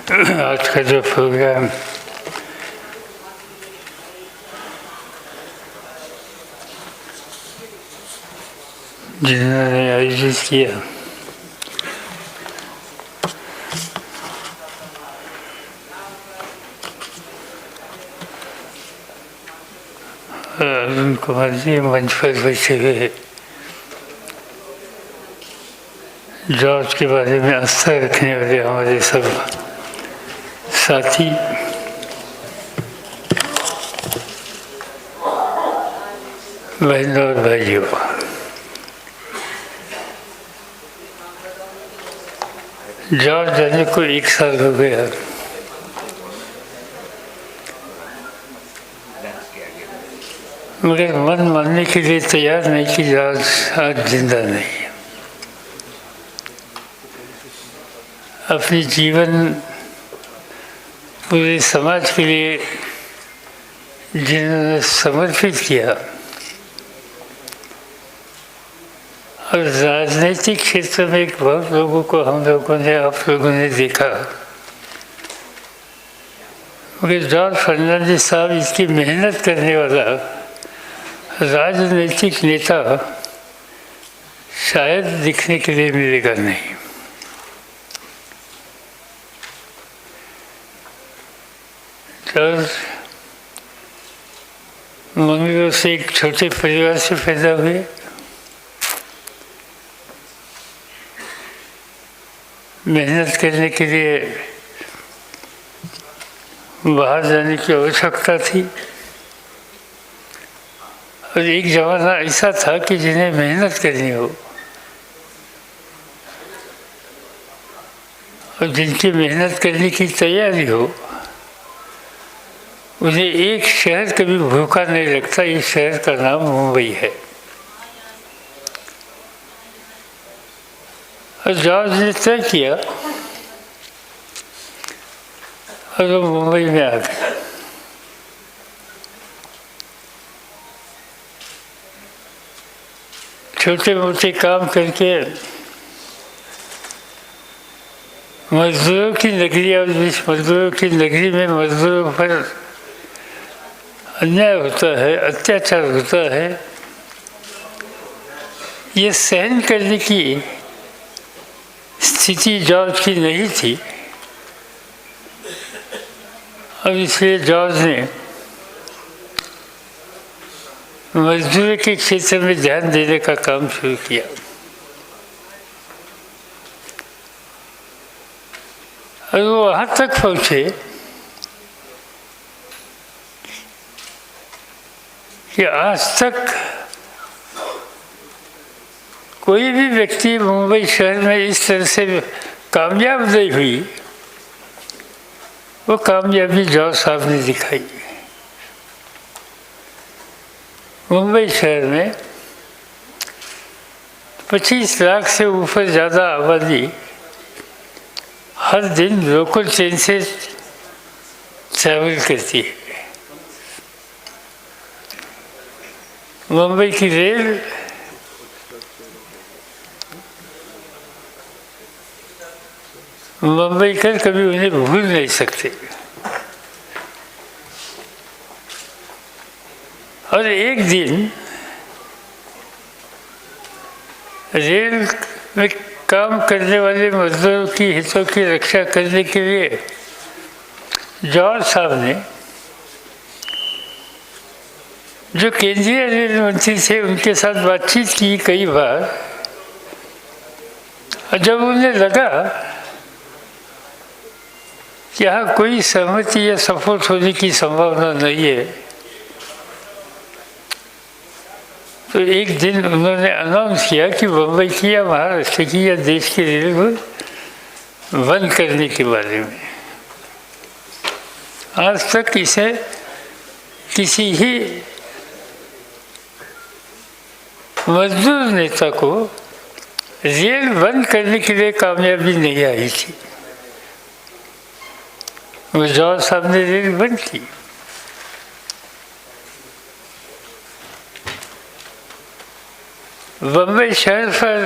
आज का जो प्रोग्राम जिन्होंने आयोजित किया, अरुण कुमार जी मंच पर बैठे हुए जॉर्ज के बारे में आस्था रखने वाले हमारे सब साथी, बहनों और भाइयों, जॉर्ज जाने को 1 साल हो गया। मगर मन मानने के लिए तैयार नहीं कि जॉर्ज आज जिंदा नहीं है। अपनी जीवन पूरे समाज के लिए जिन्होंने समर्पित किया और राजनीतिक क्षेत्र में बहुत लोगों को हम लोगों ने, आप लोगों ने देखा, मगर जॉर्ज फर्नांडिस साहब इसकी मेहनत करने वाला राजनीतिक नेता शायद दिखने के लिए मिलेगा नहीं। जॉर्ज मंगलोर से एक छोटे परिवार से पैदा हुए। मेहनत करने के लिए बाहर जाने की आवश्यकता थी और एक ज़माना ऐसा था कि जिन्हें मेहनत करनी हो और जिनकी मेहनत करने की तैयारी हो, उन्हें एक शहर कभी भूखा नहीं लगता। इस शहर का नाम मुंबई है। और जॉर्ज ने तय किया और वो मुंबई में आ गए। छोटे मोटे काम करके मजदूरों की नगरी, और जिस मजदूरों की नगरी में मजदूरों पर अन्याय होता है, अत्याचार होता है, ये सहन करने की स्थिति जॉर्ज की नहीं थी। और इसलिए जॉर्ज ने मजदूरी के क्षेत्र में ध्यान देने का काम शुरू किया। और वो वहाँ तक पहुँचे कि आज तक कोई भी व्यक्ति मुंबई शहर में इस तरह से कामयाब नहीं हुई, वो कामयाबी जॉर्ज साहब ने दिखाई। मुंबई शहर में 25 लाख से ऊपर ज़्यादा आबादी हर दिन लोकल ट्रेन से ट्रैवल करती है। मुंबई की रेल मुंबई कर कभी उन्हें भूल नहीं सकते। और एक दिन रेल में काम करने वाले मजदूरों की हितों की रक्षा करने के लिए जॉर्ज साहब ने, जो केंद्रीय रेल मंत्री थे, उनके साथ बातचीत की कई बार। और जब उन्हें लगा कि यहाँ कोई सहमति या सपोर्ट होने की संभावना नहीं है, तो एक दिन उन्होंने अनाउंस किया कि मुंबई की या महाराष्ट्र की या देश की रेल को बंद करने के बारे में। आज तक इसे किसी ही मजदूर नेता को रेल बंद करने के लिए कामयाबी नहीं आई थी। वो जॉर्ज साहब ने रेल बंद की। बम्बई शहर पर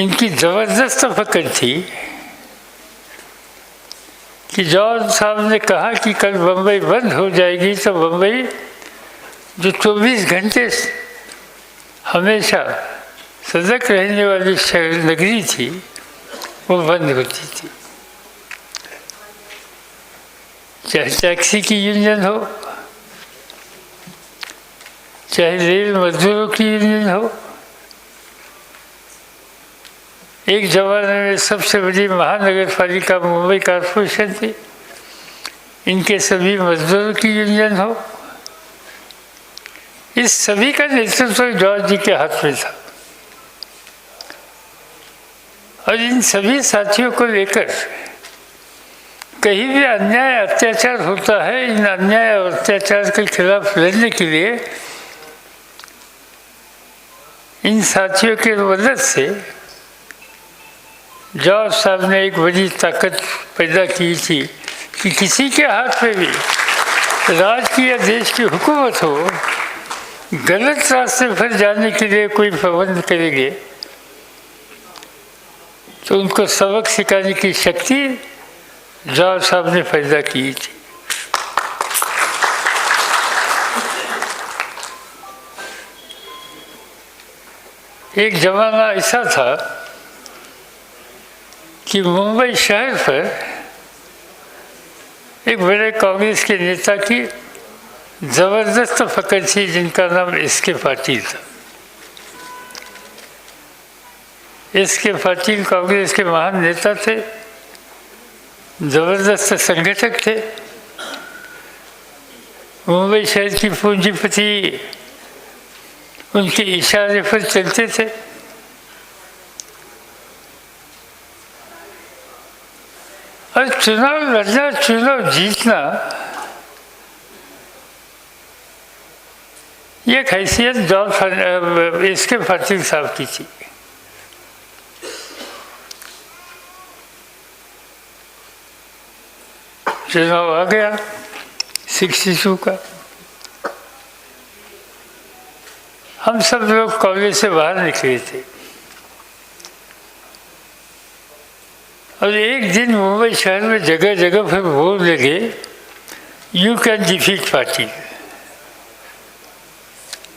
इनकी ज़बरदस्त पकड़ थी कि जॉर्ज साहब ने कहा कि कल बम्बई बंद हो जाएगी, तो बम्बई जो 24 घंटे हमेशा सजग रहने वाली शहर नगरी थी, वो बंद होती थी। चाहे टैक्सी की यूनियन हो, चाहे रेल मजदूरों की यूनियन हो। एक जमाने में सबसे बड़ी महानगर पालिका मुंबई कॉरपोरेशन थी, इनके सभी मजदूरों की यूनियन हो। इस सभी का नेतृत्व जॉर्ज जी के हाथ में था, और इन सभी साथियों को लेकर कहीं भी अन्याय अत्याचार होता है, इन अन्याय और अत्याचार के खिलाफ लड़ने के लिए इन साथियों की मदद से जॉर्ज साहब ने एक बड़ी ताकत पैदा की थी कि किसी के हाथ में भी राज की या देश की हुकूमत हो, गलत रास्ते पर जाने के लिए कोई प्रबंध करेंगे तो उनको सबक सिखाने की शक्ति जॉर्ज साहब ने पैदा की थी। एक ज़माना ऐसा था कि मुंबई शहर पर एक बड़े कांग्रेस के नेता की ज़बरदस्त पकड़ थी, जिनका नाम एस.के. पाटिल था। एस.के. पाटिल कांग्रेस के महान नेता थे, ज़बरदस्त संगठक थे। मुंबई शहर की पूंजीपति उनके इशारे पर चलते थे। और चुनाव लड़ना, चुनाव जीतना, ये हैसियत जॉर्ज एस.के. पाटिल साहब की थी। चुनाव आ गया 62 का। हम सब लोग कॉलेज से बाहर निकले थे, और एक दिन मुंबई शहर में जगह जगह पर बोर्ड लगे, यू कैन डिफीट पार्टी।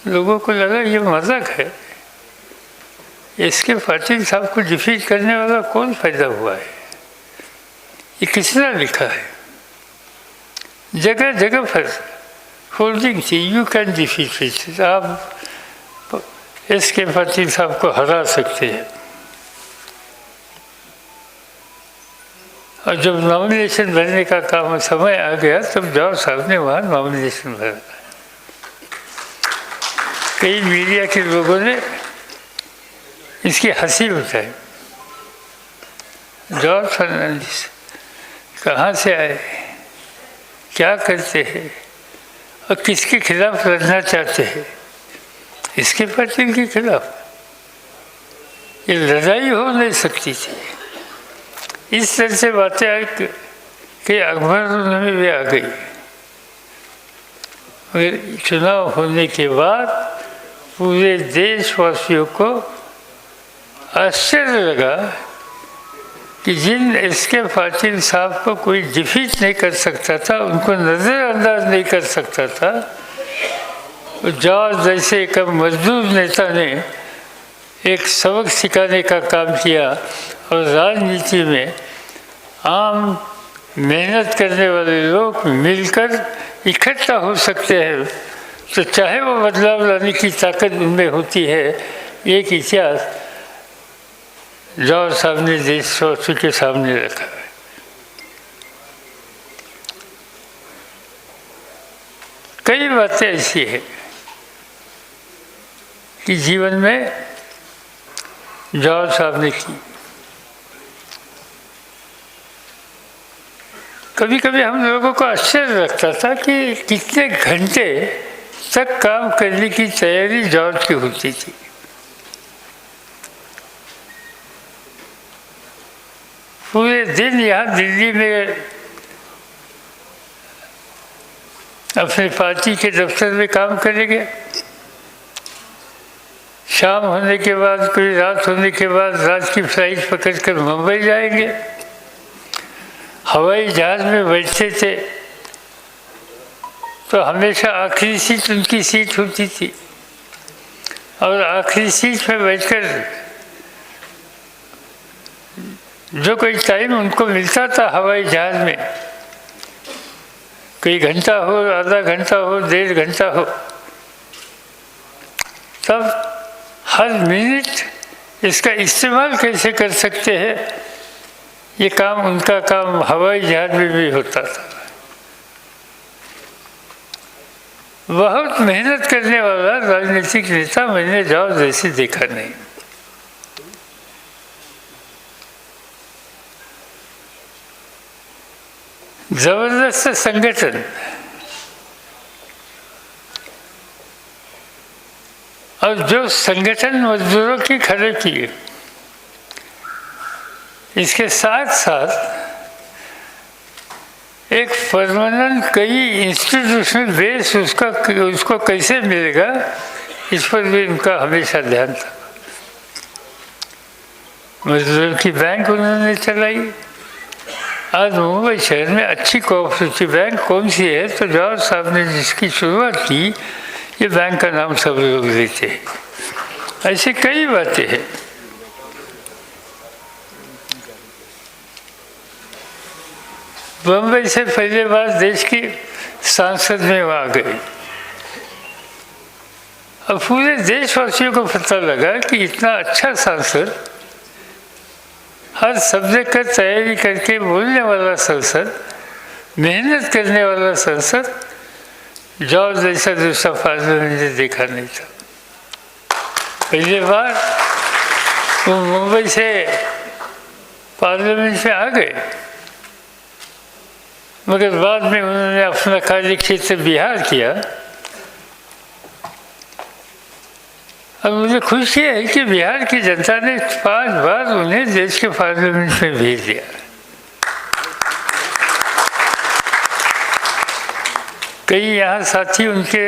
लोगों को लगा ये मजाक है, एस.के. पाटिल साहब को डिफीट करने वाला कौन पैदा हुआ है, ये किसने लिखा है। जगह जगह पर होल्डिंग थी, यू कैन डिफीट, आप एस.के. पाटिल साहब को हरा सकते हैं। और जब नॉमिनेशन भरने का काम समय आ गया, तब जॉर्ज साहब ने वहाँ नॉमिनेशन भरा। कई मीडिया के लोगों ने इसकी हंसी उठाई। जॉर्ज फर्नांडिस कहाँ से आए, क्या करते हैं और किसके खिलाफ लड़ना चाहते हैं। इसके पाटिल के खिलाफ ये लड़ाई हो नहीं सकती थी। इस तरह से बातें आई कि अखबारों में भी आ गई। मगर चुनाव होने के बाद पूरे देशवासियों को आश्चर्य लगा कि जिन एस.के. पाटिल साहब को कोई डिफीट नहीं कर सकता था, उनको नज़रअंदाज नहीं कर सकता था, जॉर्ज जैसे एक मजदूर नेता ने एक सबक सिखाने का काम किया। और राजनीति में आम मेहनत करने वाले लोग मिलकर इकट्ठा हो सकते हैं, तो चाहे वो बदलाव लाने की ताकत उनमें होती है। एक इतिहास जॉर्ज साहब ने देशवासियों के सामने रखा है। कई बातें ऐसी है कि जीवन में जॉर्ज साहब ने की। कभी कभी हम लोगों को आश्चर्य लगता था कि कितने घंटे तक काम करने की तैयारी जॉर्ज की होती थी। पूरे दिन यहाँ दिल्ली में अपने पार्टी के दफ्तर में काम करेंगे, शाम होने के बाद, कोई रात होने के बाद रात की फ्लाइट पकड़कर मुंबई जाएंगे। हवाई जहाज़ में बैठते थे तो हमेशा आखिरी सीट उनकी सीट होती थी, और आखिरी सीट पे बैठकर जो कोई टाइम उनको मिलता था हवाई जहाज़ में, कोई घंटा हो, आधा घंटा हो, 1.5 घंटा हो, तब हर मिनट इसका इस्तेमाल कैसे कर सकते हैं, ये काम, उनका काम हवाई जहाज़ में भी होता था। बहुत मेहनत करने वाला राजनीतिक नेता मैंने जॉर्ज जैसे देखा नहीं। जबरदस्त संगठन, और जो संगठन मजदूरों की खड़े किए, इसके साथ साथ एक परमानेंट कई इंस्टीट्यूशनल बेस उसको कैसे मिलेगा, इस पर भी उनका हमेशा ध्यान था। मजदूरों की बैंक उन्होंने चलाई। आज मुंबई शहर में अच्छी कोऑपरेटिव बैंक कौन सी है, तो जॉर्ज साहब ने जिसकी शुरुआत की, ये बैंक का नाम सब लोग लेते हैं। ऐसी कई बातें हैं। बम्बई से पहले बार देश की सांसद में वहाँ गए। अब पूरे देशवासियों को पता लगा कि इतना अच्छा सांसद, हर सब्जेक्ट का तैयारी करके बोलने वाला सांसद, मेहनत करने वाला सांसद, जॉर्ज जैसा दूसरा पार्लियामेंट ने देखा नहीं था। पहली बार वो मुंबई से पार्लियामेंट में आ गए, मगर बाद में उन्होंने अपना कार्य क्षेत्र बिहार किया। अब मुझे खुशी है कि बिहार की जनता ने 5 बार उन्हें देश के पार्लियामेंट में भेज दिया। कई यहाँ साथी उनके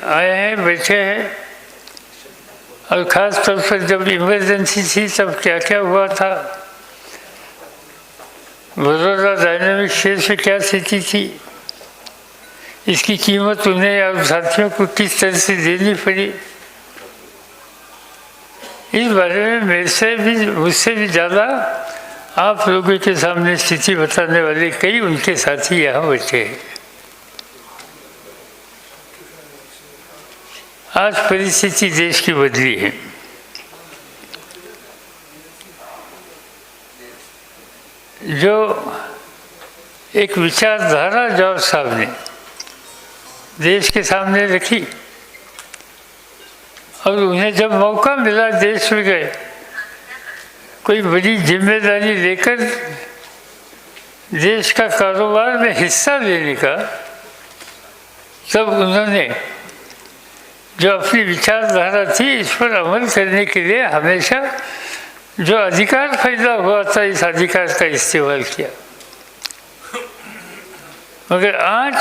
आए हैं, बैठे हैं, और ख़ास तौर पर जब इमरजेंसी थी तब क्या क्या हुआ था, बड़ौदा डायनेमिक शेयर से क्या स्थिति थी, इसकी कीमत उन्हें और साथियों को किस तरह से देनी पड़ी, इस बारे में मुझसे भी ज़्यादा आप लोगों के सामने स्थिति बताने वाले कई उनके साथी यहाँ बैठे हैं। आज परिस्थिति देश की बदली है। जो एक विचारधारा जॉर्ज साहब ने देश के सामने रखी, और उन्हें जब मौका मिला देश में गए, कोई बड़ी जिम्मेदारी लेकर देश का कारोबार में हिस्सा लेने का, तब उन्होंने जो अपनी विचारधारा थी इस पर अमल करने के लिए हमेशा जो अधिकार पैदा हुआ था, इस अधिकार का इस्तेमाल किया। मगर आज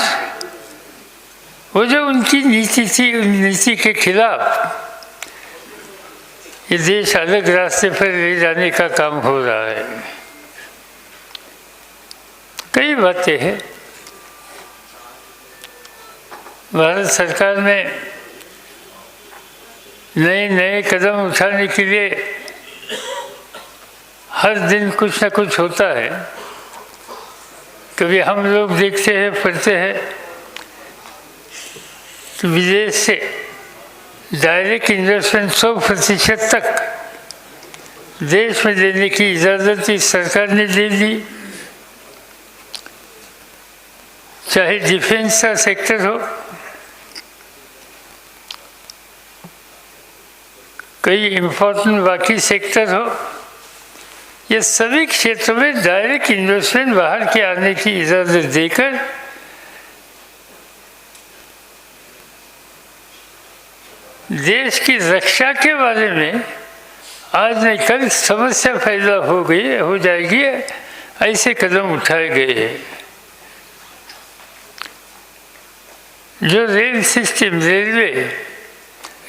वो जो उनकी नीति थी, उन नीति के खिलाफ ये देश अलग रास्ते पर ले जाने का काम हो रहा है। कई बातें हैं। भारत सरकार में नए कदम उठाने के लिए हर दिन कुछ न कुछ होता है। कभी हम लोग देखते हैं, पढ़ते हैं कि विदेश से डायरेक्ट इन्वेस्टमेंट 100% तक देश में देने की इजाज़त इस सरकार ने दे दी। चाहे डिफेंस का सेक्टर हो, कई इम्पोर्टेंट बाकी सेक्टर हो, ये सभी क्षेत्रों में डायरेक्ट इन्वेस्टमेंट बाहर के आने की इजाज़त देकर देश की रक्षा के बारे में आज नहीं कल समस्या पैदा हो जाएगी, ऐसे कदम उठाए गए हैं। जो रेल सिस्टम, रेलवे,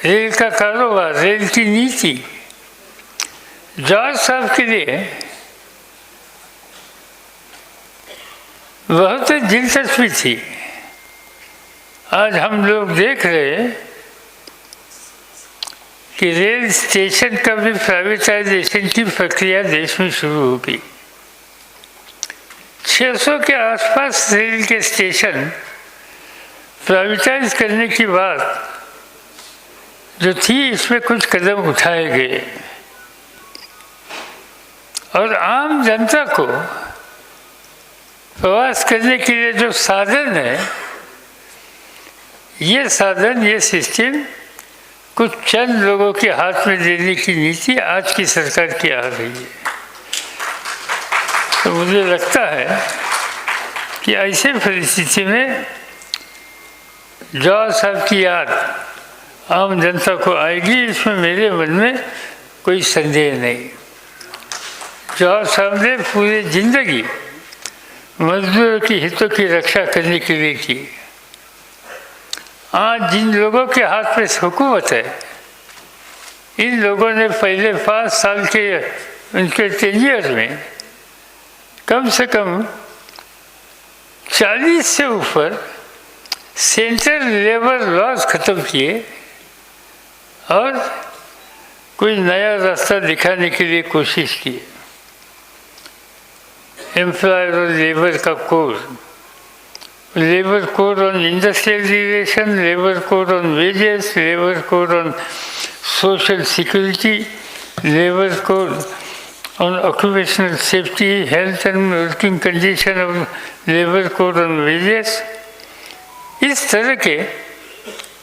रेल का कारोबार, रेल की नीति जॉर्ज साहब के लिए बहुत दिलचस्पी थी। आज हम लोग देख रहे हैं कि रेल स्टेशन का भी प्राइवेटाइजेशन की प्रक्रिया देश में शुरू होगी। 600 के आसपास रेल के स्टेशन प्राइवेटाइज करने की बात जो थी, इसमें कुछ कदम उठाए गए और आम जनता को प्रवास करने के लिए जो साधन है, ये साधन, ये सिस्टम कुछ चंद लोगों के हाथ में देने की नीति आज की सरकार की आ रही है। तो मुझे लगता है कि ऐसे परिस्थिति में जॉर्ज साहब की याद आम जनता को आएगी, इसमें मेरे मन में कोई संदेह नहीं। जॉर्ज साहब ने पूरी जिंदगी मजदूरों की हितों की रक्षा करने के लिए की। आज जिन लोगों के हाथ में हुकूमत है, इन लोगों ने पहले 5 साल के उनके टेन्योर में कम से कम 40 से ऊपर सेंट्रल लेबर लॉज खत्म किए और कोई नया रास्ता दिखाने के लिए कोशिश की। एम्प्लॉयर और लेबर का code, labour code on industrial relation, labour code on wages, labour code on social security, labour code on occupational safety, health and working condition of labour code on wages. इस तरह के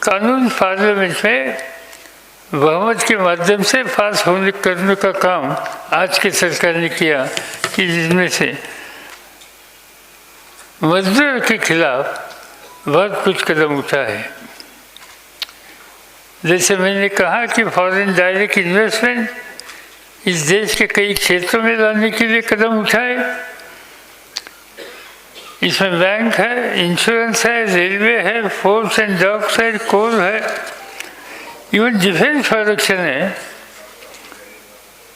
कानून parliament में बहुमत के माध्यम से पास करने का काम आज की सरकार ने किया, कि जिसमें से मजदूर के खिलाफ बहुत कुछ कदम उठा है। जैसे मैंने कहा कि फॉरेन डायरेक्ट इन्वेस्टमेंट इस देश के कई क्षेत्रों में लाने के लिए कदम उठाए। इसमें बैंक है, इंश्योरेंस है, रेलवे है, फोर्स एंड डॉक्स है, कोल है, इवन डिफेंस प्रोडक्शन है।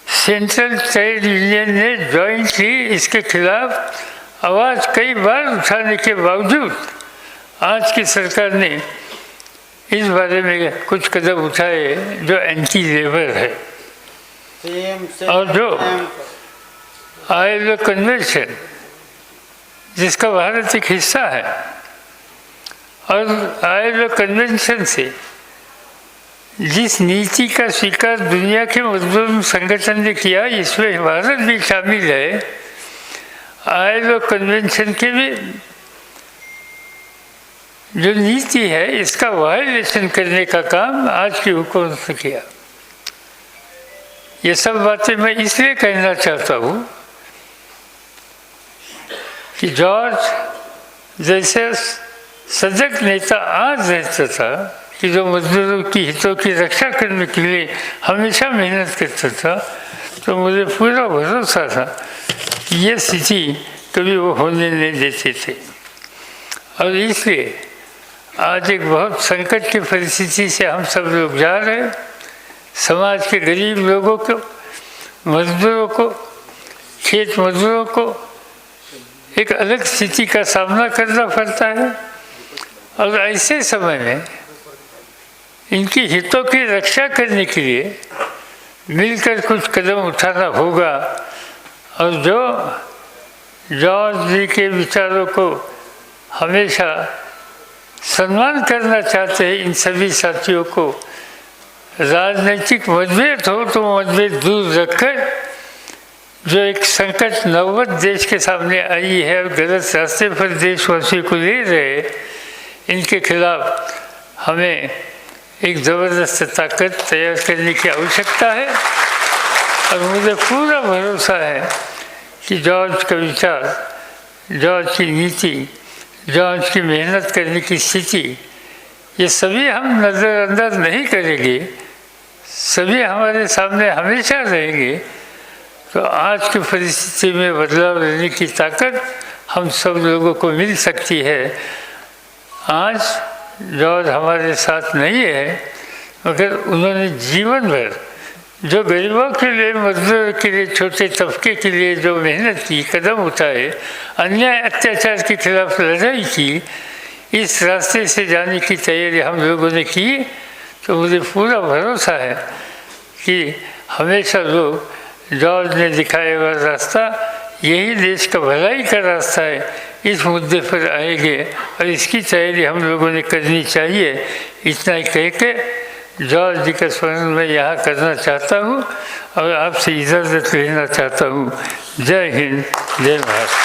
सेंट्रल ट्रेड यूनियन ने जॉइंटली इसके खिलाफ आवाज़ कई बार उठाने के बावजूद आज की सरकार ने इस बारे में कुछ कदम उठाए जो एंटी लेबर है। और जो ILO कन्वेंशन जिसका भारत एक हिस्सा है, और ILO कन्वेंशन से जिस नीति का स्वीकार दुनिया के मजदूर संगठन ने किया, इसमें भारत भी शामिल है। ILO कन्वेंशन के भी जो नीति है, इसका वायलेशन करने का काम आज की हुकूमत ने किया। ये सब बातें मैं इसलिए कहना चाहता हूँ कि जॉर्ज जैसे सजग नेता आज रहता था, कि जो मजदूरों की हितों की रक्षा करने के लिए हमेशा मेहनत करता था, तो मुझे पूरा भरोसा था कि ये स्थिति कभी वो होने नहीं देते थे। और इसलिए आज एक बहुत संकट की परिस्थिति से हम सब लोग जा रहे हैं। समाज के गरीब लोगों को, मजदूरों को, खेत मजदूरों को एक अलग स्थिति का सामना करना पड़ता है। और ऐसे समय में इनकी हितों की रक्षा करने के लिए मिलकर कुछ कदम उठाना होगा। और जो जॉर्ज जी के विचारों को हमेशा सम्मान करना चाहते हैं, इन सभी साथियों को राजनीतिक मतभेद हो तो मतभेद दूर रखकर जो एक संकट नौबत देश के सामने आई है और गलत रास्ते पर देशवासियों को ले रहे, इनके खिलाफ हमें एक ज़बरदस्त ताकत तैयार करने की आवश्यकता है। और मुझे पूरा भरोसा है कि जॉर्ज का विचार, जॉर्ज की नीति, जॉर्ज की मेहनत करने की स्थिति, ये सभी हम नज़रअंदाज नहीं करेंगे, सभी हमारे सामने हमेशा रहेंगे। तो आज की परिस्थिति में बदलाव लाने की ताकत हम सब लोगों को मिल सकती है। आज जॉर्ज हमारे साथ नहीं है, मगर उन्होंने जीवन भर जो गरीबों के लिए, मजदूर के लिए, छोटे तबके के लिए जो मेहनत की, कदम उठाए, अन्याय अत्याचार के खिलाफ लड़ाई की, इस रास्ते से जाने की तैयारी हम लोगों ने की, तो मुझे पूरा भरोसा है कि हमेशा लोग जॉर्ज ने दिखाया हुआ रास्ता यही देश का भलाई का रास्ता है, इस मुद्दे पर आएंगे और इसकी तैयारी हम लोगों ने करनी चाहिए। इतना ही कह के जॉर्ज जी का स्मरण मैं यहाँ करना चाहता हूँ और आपसे इजाज़त लेना चाहता हूँ। जय हिंद, जय भारत।